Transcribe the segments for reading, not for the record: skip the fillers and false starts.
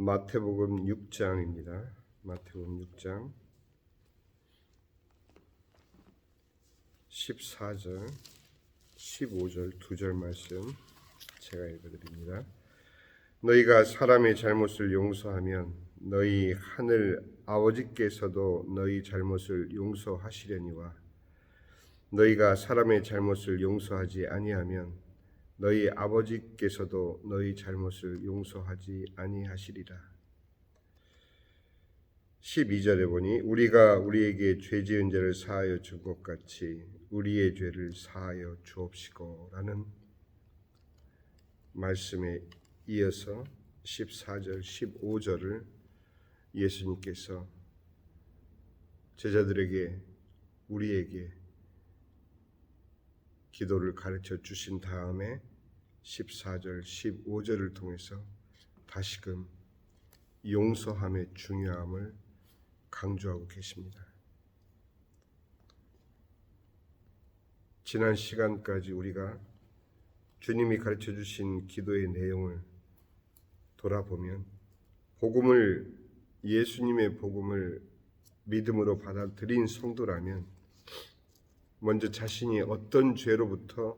마태복음 6장입니다. 마태복음 6장 14절, 15절 두 절 말씀 제가 읽어드립니다. 너희가 사람의 잘못을 용서하면 너희 하늘 아버지께서도 너희 잘못을 용서하시려니와 너희가 사람의 잘못을 용서하지 아니하면 너희 아버지께서도 너희 잘못을 용서하지 아니하시리라. 12절에 보니 우리가 우리에게 죄 지은 죄를 사하여 준 것 같이 우리의 죄를 사하여 주옵시고 라는 말씀에 이어서 14절, 15절을 예수님께서 제자들에게 우리에게 기도를 가르쳐 주신 다음에 14절, 15절을 통해서 다시금 용서함의 중요함을 강조하고 계십니다. 지난 시간까지 우리가 주님이 가르쳐 주신 기도의 내용을 돌아보면 예수님의 복음을 믿음으로 받아들인 성도라면 먼저 자신이 어떤 죄로부터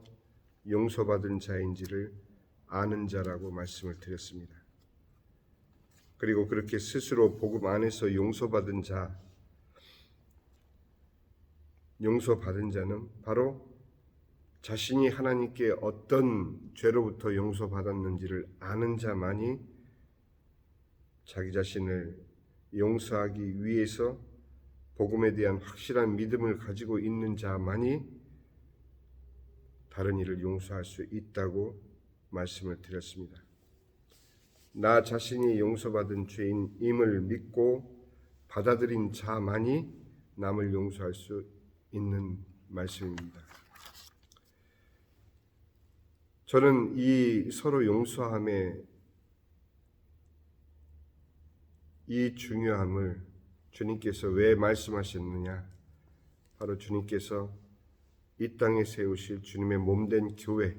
용서받은 자인지를 아는 자라고 말씀을 드렸습니다. 그리고 그렇게 스스로 복음 안에서 용서받은 자는 바로 자신이 하나님께 어떤 죄로부터 용서받았는지를 아는 자만이 자기 자신을 용서하기 위해서 복음에 대한 확실한 믿음을 가지고 있는 자만이 다른 이를 용서할 수 있다고 말씀을 드렸습니다. 나 자신이 용서받은 죄인임을 믿고 받아들인 자만이 남을 용서할 수 있는 말씀입니다. 저는 이 서로 용서함의 이 중요함을 주님께서 왜 말씀하셨느냐? 바로 주님께서 이 땅에 세우실 주님의 몸된 교회,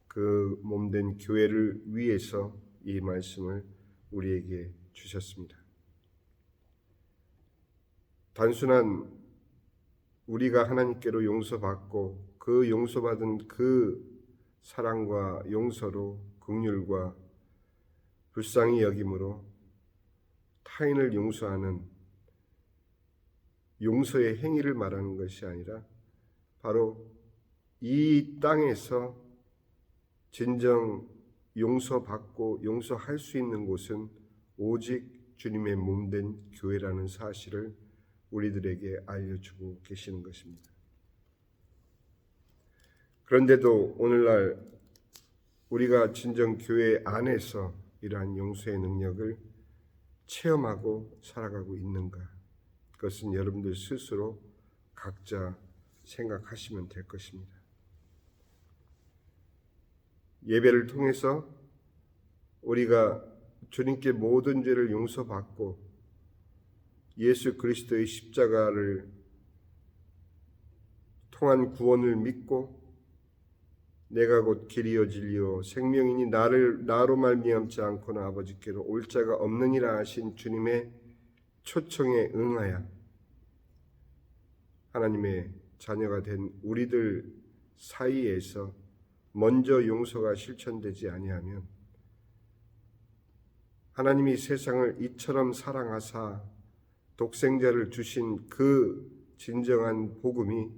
그 몸된 교회를 위해서 이 말씀을 우리에게 주셨습니다. 단순한 우리가 하나님께로 용서받고 그 용서받은 그 사랑과 용서로 긍휼과 불쌍히 여김으로 타인을 용서하는 용서의 행위를 말하는 것이 아니라 바로 이 땅에서 진정 용서받고 용서할 수 있는 곳은 오직 주님의 몸된 교회라는 사실을 우리들에게 알려주고 계시는 것입니다. 그런데도 오늘날 우리가 진정 교회 안에서 이러한 용서의 능력을 체험하고 살아가고 있는가? 그것은 여러분들 스스로 각자 생각하시면 될 것입니다. 예배를 통해서 우리가 주님께 모든 죄를 용서받고 예수 그리스도의 십자가를 통한 구원을 믿고 내가 곧 길이요 진리요 생명이니 나로 말미암지 않고는 아버지께로 올 자가 없느니라 하신 주님의 초청에 응하여 하나님의 자녀가 된 우리들 사이에서 먼저 용서가 실천되지 아니하면 하나님이 세상을 이처럼 사랑하사 독생자를 주신 그 진정한 복음이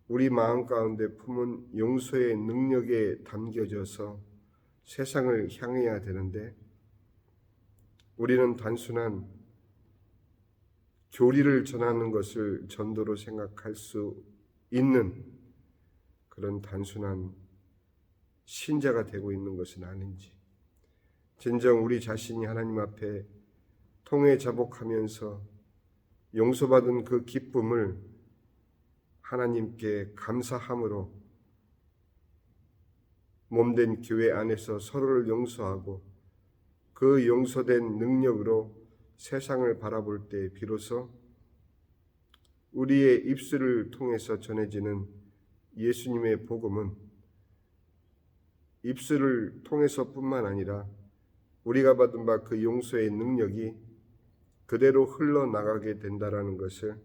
우리 마음 가운데 품은 용서의 능력에 담겨져서 세상을 향해야 되는데 우리는 단순한 교리를 전하는 것을 전도로 생각할 수 있는 그런 단순한 신자가 되고 있는 것은 아닌지, 진정 우리 자신이 하나님 앞에 통회 자복하면서 용서받은 그 기쁨을 하나님께 감사함으로 몸된 교회 안에서 서로를 용서하고 그 용서된 능력으로 세상을 바라볼 때 비로소 우리의 입술을 통해서 전해지는 예수님의 복음은 입술을 통해서뿐만 아니라 우리가 받은 바 그 용서의 능력이 그대로 흘러나가게 된다라는 것을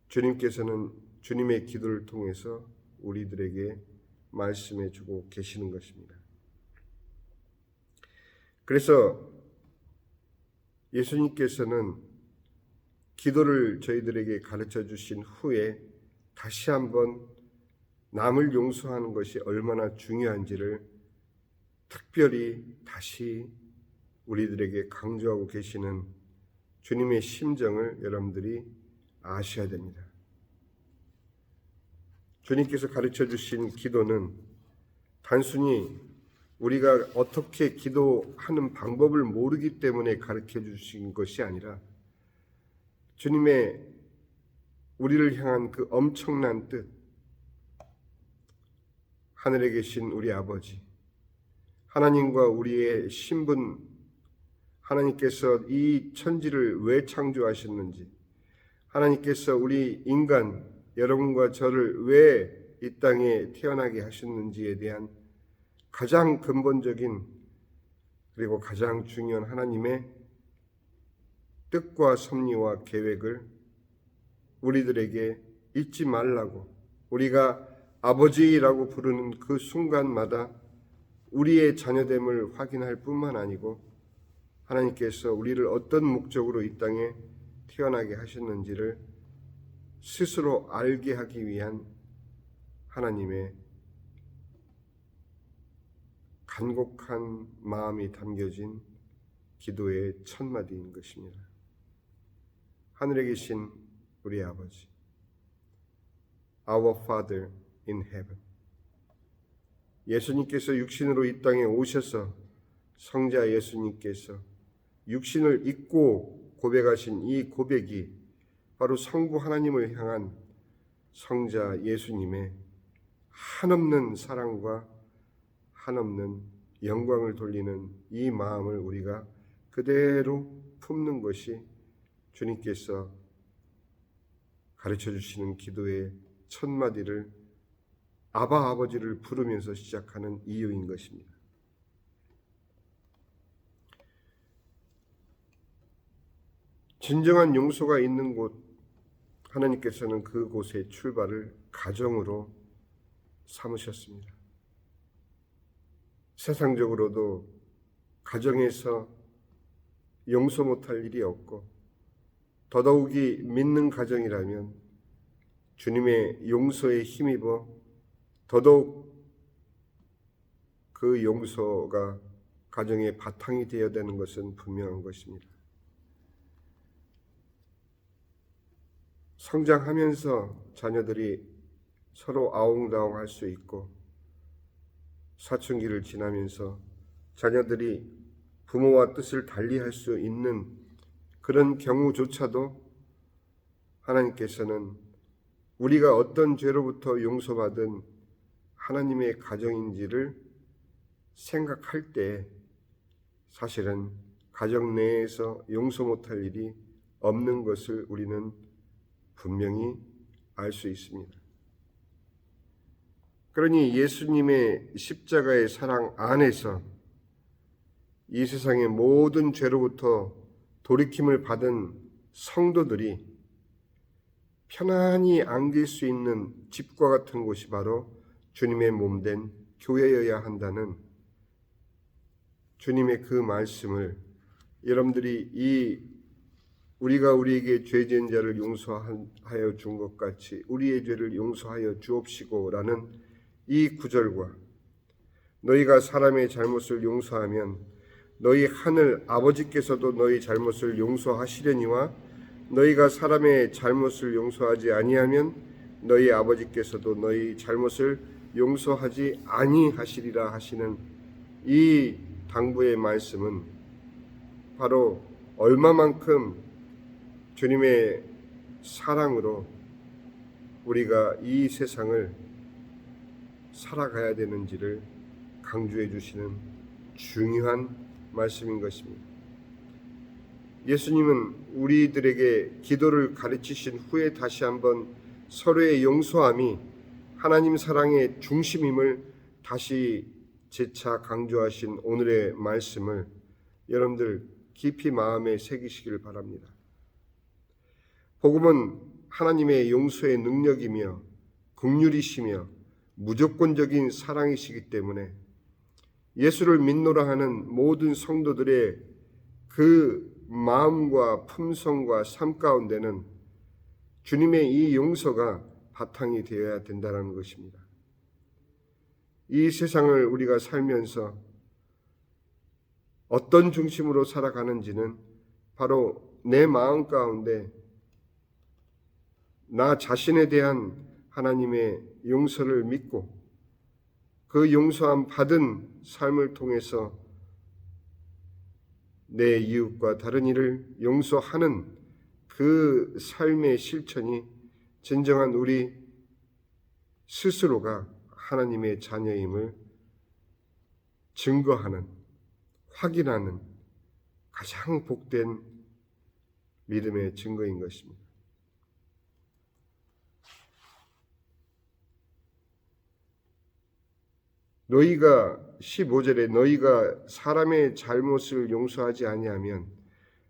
주님께서는 주님의 기도를 통해서 우리들에게 말씀해 주고 계시는 것입니다. 그래서 예수님께서는 기도를 저희들에게 가르쳐 주신 후에 다시 한번 남을 용서하는 것이 얼마나 중요한지를 특별히 다시 우리들에게 강조하고 계시는 주님의 심정을 여러분들이 아셔야 됩니다. 주님께서 가르쳐 주신 기도는 단순히 우리가 어떻게 기도하는 방법을 모르기 때문에 가르쳐 주신 것이 아니라 주님의 우리를 향한 그 엄청난 뜻, 하늘에 계신 우리 아버지, 하나님과 우리의 신분, 하나님께서 이 천지를 왜 창조하셨는지, 하나님께서 우리 인간, 여러분과 저를 왜 이 땅에 태어나게 하셨는지에 대한 가장 근본적인 그리고 가장 중요한 하나님의 뜻과 섭리와 계획을 우리들에게 잊지 말라고, 우리가 아버지라고 부르는 그 순간마다 우리의 자녀됨을 확인할 뿐만 아니고 하나님께서 우리를 어떤 목적으로 이 땅에 태어나게 하셨는지를 스스로 알게 하기 위한 하나님의 간곡한 마음이 담겨진 기도의 첫 마디인 것입니다. 하늘에 계신 우리 아버지, Our Father in Heaven. 예수님께서 육신으로 이 땅에 오셔서 성자 예수님께서 육신을 입고 고백하신 이 고백이 바로 성부 하나님을 향한 성자 예수님의 한없는 사랑과 한없는 영광을 돌리는 이 마음을 우리가 그대로 품는 것이 주님께서 가르쳐 주시는 기도의 첫 마디를 아바 아버지를 부르면서 시작하는 이유인 것입니다. 진정한 용서가 있는 곳, 하나님께서는 그곳의 출발을 가정으로 삼으셨습니다. 세상적으로도 가정에서 용서 못할 일이 없고 더더욱이 믿는 가정이라면 주님의 용서에 힘입어 더더욱 그 용서가 가정의 바탕이 되어야 되는 것은 분명한 것입니다. 성장하면서 자녀들이 서로 아웅다웅할 수 있고 사춘기를 지나면서 자녀들이 부모와 뜻을 달리할 수 있는 그런 경우조차도 하나님께서는 우리가 어떤 죄로부터 용서받은 하나님의 가정인지를 생각할 때 사실은 가정 내에서 용서 못할 일이 없는 것을 우리는 분명히 알 수 있습니다. 그러니 예수님의 십자가의 사랑 안에서 이 세상의 모든 죄로부터 돌이킴을 받은 성도들이 편안히 안길 수 있는 집과 같은 곳이 바로 주님의 몸된 교회여야 한다는 주님의 그 말씀을 여러분들이 우리가 우리에게 죄 지은 자를 용서하여 준 것 같이 우리의 죄를 용서하여 주옵시고라는 이 구절과 너희가 사람의 잘못을 용서하면 너희 하늘 아버지께서도 너희 잘못을 용서하시려니와 너희가 사람의 잘못을 용서하지 아니하면 너희 아버지께서도 너희 잘못을 용서하지 아니하시리라 하시는 이 당부의 말씀은 바로 얼마만큼 주님의 사랑으로 우리가 이 세상을 살아가야 되는지를 강조해 주시는 중요한 말씀인 것입니다. 예수님은 우리들에게 기도를 가르치신 후에 다시 한번 서로의 용서함이 하나님 사랑의 중심임을 다시 재차 강조하신 오늘의 말씀을 여러분들 깊이 마음에 새기시길 바랍니다. 복음은 하나님의 용서의 능력이며 긍휼이시며 무조건적인 사랑이시기 때문에 예수를 믿노라 하는 모든 성도들의 그 마음과 품성과 삶 가운데는 주님의 이 용서가 바탕이 되어야 된다는 것입니다. 이 세상을 우리가 살면서 어떤 중심으로 살아가는지는 바로 내 마음 가운데 나 자신에 대한 하나님의 용서를 믿고 그 용서함 받은 삶을 통해서 내 이웃과 다른 이를 용서하는 그 삶의 실천이 진정한 우리 스스로가 하나님의 자녀임을 증거하는, 확인하는 가장 복된 믿음의 증거인 것입니다. 너희가 15절에 너희가 사람의 잘못을 용서하지 아니하면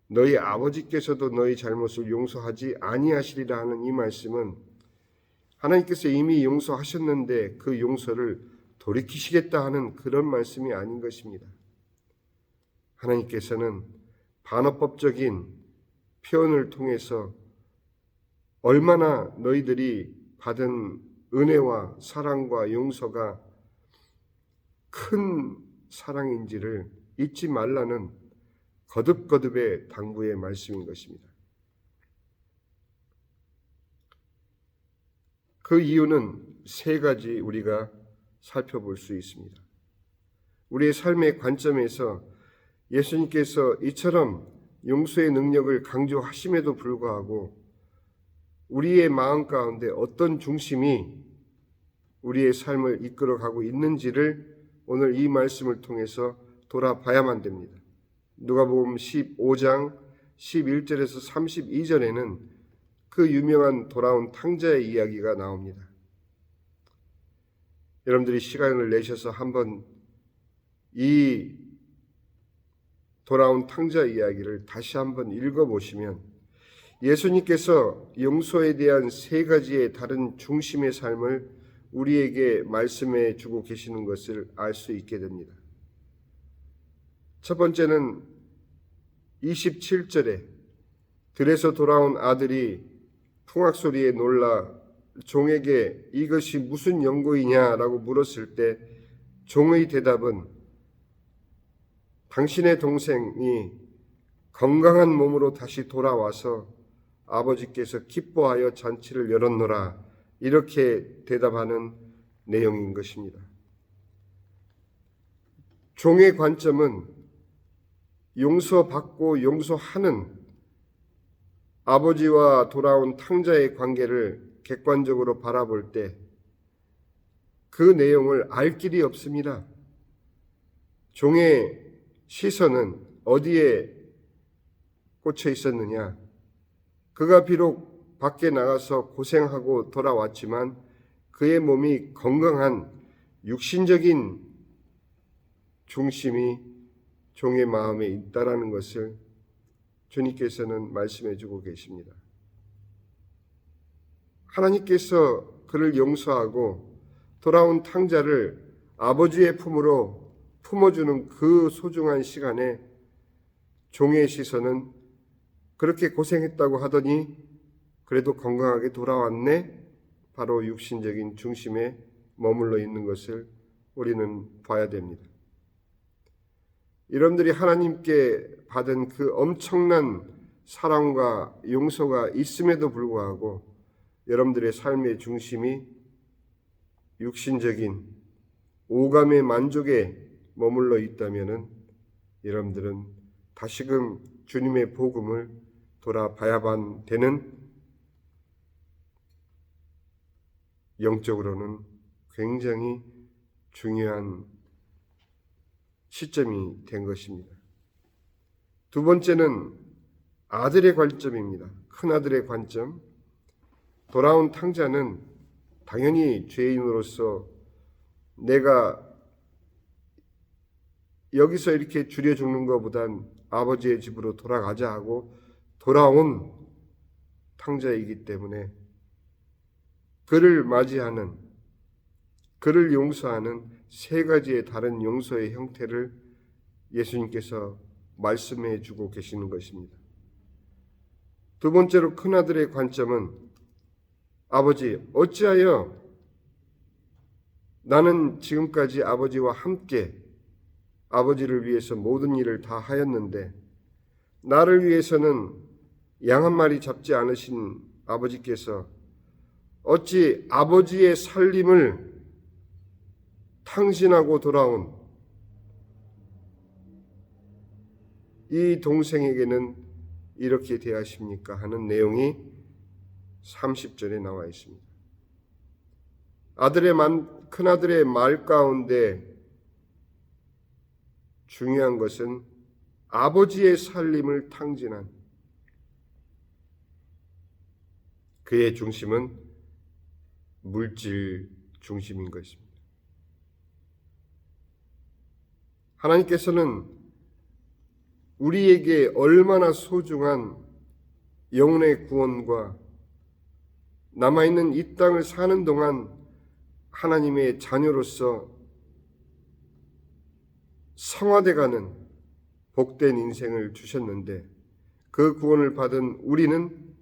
너희 아버지께서도 너희 잘못을 용서하지 아니하시리라 하는 이 말씀은 하나님께서 이미 용서하셨는데 그 용서를 돌이키시겠다 하는 그런 말씀이 아닌 것입니다. 하나님께서는 반어법적인 표현을 통해서 얼마나 너희들이 받은 은혜와 사랑과 용서가 큰 사랑인지를 잊지 말라는 거듭거듭의 당부의 말씀인 것입니다. 그 이유는 세 가지 우리가 살펴볼 수 있습니다. 우리의 삶의 관점에서 예수님께서 이처럼 용서의 능력을 강조하심에도 불구하고 우리의 마음 가운데 어떤 중심이 우리의 삶을 이끌어가고 있는지를 오늘 이 말씀을 통해서 돌아봐야만 됩니다. 누가복음 15장 11절에서 32절에는 그 유명한 돌아온 탕자의 이야기가 나옵니다. 여러분들이 시간을 내셔서 한번 이 돌아온 탕자 이야기를 다시 한번 읽어보시면 예수님께서 용서에 대한 세 가지의 다른 중심의 삶을 우리에게 말씀해 주고 계시는 것을 알 수 있게 됩니다. 첫 번째는 27절에 들에서 돌아온 아들이 풍악 소리에 놀라 종에게 이것이 무슨 연고이냐라고 물었을 때 종의 대답은 당신의 동생이 건강한 몸으로 다시 돌아와서 아버지께서 기뻐하여 잔치를 열었노라 이렇게 대답하는 내용인 것입니다. 종의 관점은 용서받고 용서하는 아버지와 돌아온 탕자의 관계를 객관적으로 바라볼 때 그 내용을 알 길이 없습니다. 종의 시선은 어디에 꽂혀 있었느냐? 그가 비록 밖에 나가서 고생하고 돌아왔지만 그의 몸이 건강한 육신적인 중심이 종의 마음에 있다라는 것을 주님께서는 말씀해 주고 계십니다. 하나님께서 그를 용서하고 돌아온 탕자를 아버지의 품으로 품어주는 그 소중한 시간에 종의 시선은 그렇게 고생했다고 하더니 그래도 건강하게 돌아왔네? 바로 육신적인 중심에 머물러 있는 것을 우리는 봐야 됩니다. 여러분들이 하나님께 받은 그 엄청난 사랑과 용서가 있음에도 불구하고 여러분들의 삶의 중심이 육신적인 오감의 만족에 머물러 있다면 여러분들은 다시금 주님의 복음을 돌아봐야만 되는 영적으로는 굉장히 중요한 시점이 된 것입니다. 두 번째는 아들의 관점입니다. 큰아들의 관점. 돌아온 탕자는 당연히 죄인으로서 내가 여기서 이렇게 줄여 죽는 것보단 아버지의 집으로 돌아가자 하고 돌아온 탕자이기 때문에 그를 맞이하는, 그를 용서하는 세 가지의 다른 용서의 형태를 예수님께서 말씀해 주고 계시는 것입니다. 두 번째로 큰아들의 관점은 아버지, 어찌하여 나는 지금까지 아버지와 함께 아버지를 위해서 모든 일을 다 하였는데 나를 위해서는 양 한 마리 잡지 않으신 아버지께서 어찌 아버지의 살림을 탕진하고 돌아온 이 동생에게는 이렇게 대하십니까? 하는 내용이 30절에 나와 있습니다. 큰아들의 말 가운데 중요한 것은 아버지의 살림을 탕진한, 그의 중심은 물질 중심인 것입니다. 하나님께서는 우리에게 얼마나 소중한 영혼의 구원과 남아있는 이 땅을 사는 동안 하나님의 자녀로서 성화돼가는 복된 인생을 주셨는데 그 구원을 받은 우리는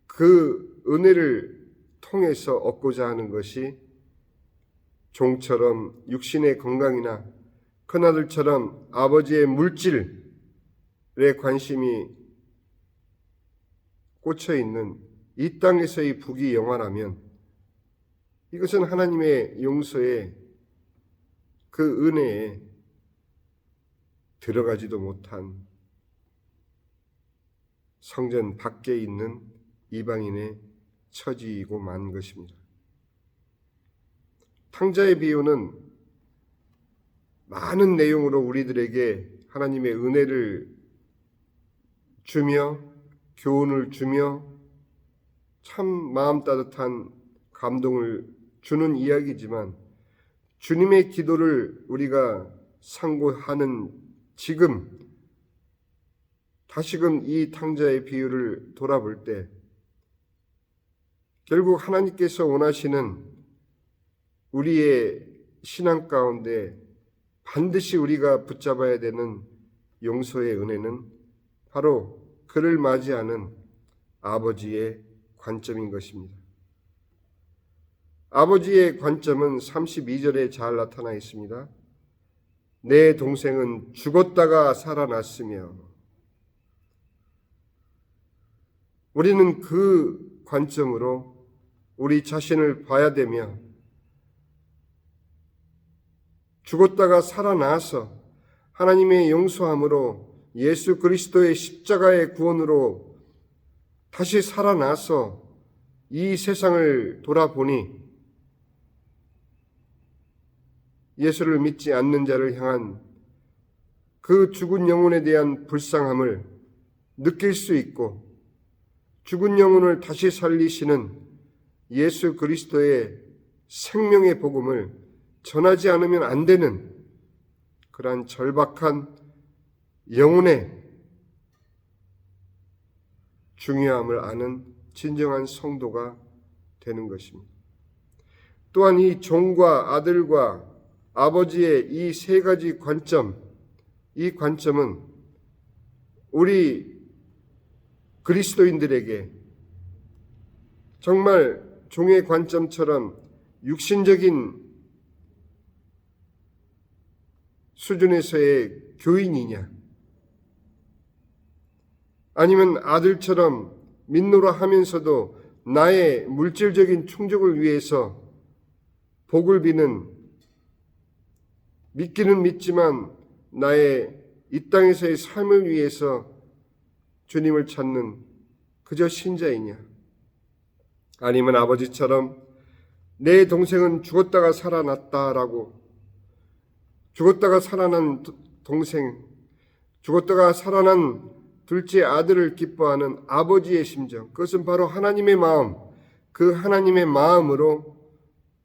그 은혜를 통해서 얻고자 하는 것이 종처럼 육신의 건강이나 큰아들처럼 아버지의 물질에 관심이 꽂혀있는 이 땅에서의 부귀 영화라면 이것은 하나님의 용서에, 그 은혜에 들어가지도 못한 성전 밖에 있는 이방인의 처지이고 만 것입니다. 탕자의 비유는 많은 내용으로 우리들에게 하나님의 은혜를 주며 교훈을 주며 참 마음 따뜻한 감동을 주는 이야기지만 주님의 기도를 우리가 상고하는 지금 다시금 이 탕자의 비유를 돌아볼 때 결국 하나님께서 원하시는 우리의 신앙 가운데 반드시 우리가 붙잡아야 되는 용서의 은혜는 바로 그를 맞이하는 아버지의 관점인 것입니다. 아버지의 관점은 32절에 잘 나타나 있습니다. 내 동생은 죽었다가 살아났으며, 우리는 그 관점으로 우리 자신을 봐야 되며 죽었다가 살아나서 하나님의 용서함으로 예수 그리스도의 십자가의 구원으로 다시 살아나서 이 세상을 돌아보니 예수를 믿지 않는 자를 향한 그 죽은 영혼에 대한 불쌍함을 느낄 수 있고 죽은 영혼을 다시 살리시는 예수 그리스도의 생명의 복음을 전하지 않으면 안 되는 그러한 절박한 영혼의 중요함을 아는 진정한 성도가 되는 것입니다. 또한 이 종과 아들과 아버지의 이 세 가지 관점, 이 관점은 우리 그리스도인들에게 정말 종의 관점처럼 육신적인 수준에서의 교인이냐, 아니면 아들처럼 믿노라 하면서도 나의 물질적인 충족을 위해서 복을 비는, 믿기는 믿지만 나의 이 땅에서의 삶을 위해서 주님을 찾는 그저 신자이냐, 아니면 아버지처럼 내 동생은 죽었다가 살아났다라고, 죽었다가 살아난 동생, 죽었다가 살아난 둘째 아들을 기뻐하는 아버지의 심정, 그것은 바로 하나님의 마음, 그 하나님의 마음으로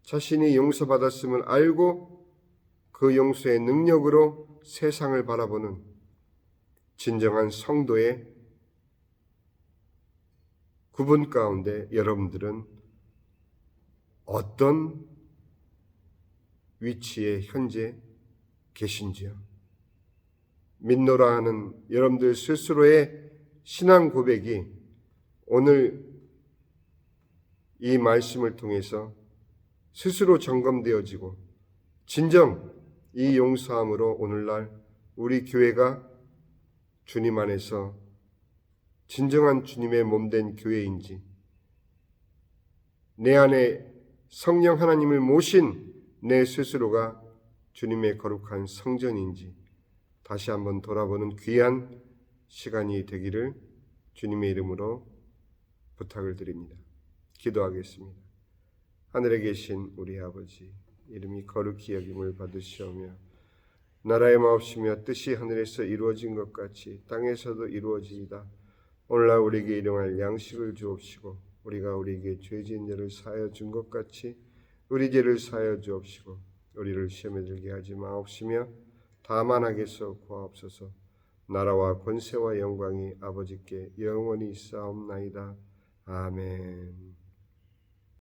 자신이 용서받았음을 알고 그 용서의 능력으로 세상을 바라보는 진정한 성도의 구분 가운데 여러분들은 어떤 위치에 현재 계신지요? 믿노라 하는 여러분들 스스로의 신앙 고백이 오늘 이 말씀을 통해서 스스로 점검되어지고 진정 이 용서함으로 오늘날 우리 교회가 주님 안에서 진정한 주님의 몸된 교회인지, 내 안에 성령 하나님을 모신 내 스스로가 주님의 거룩한 성전인지 다시 한번 돌아보는 귀한 시간이 되기를 주님의 이름으로 부탁을 드립니다. 기도하겠습니다. 하늘에 계신 우리 아버지, 이름이 거룩히 여김을 받으시오며 나라의 마옵시며 뜻이 하늘에서 이루어진 것 같이 땅에서도 이루어지이다. 오늘날 우리에게 일용할 양식을 주옵시고 우리가 우리에게 죄 지은 자를 사하여 준 것 같이 우리 죄를 사하여 주옵시고 우리를 시험에 들게 하지 마옵시며 다만 악에서 구하옵소서. 나라와 권세와 영광이 아버지께 영원히 있사옵나이다. 아멘.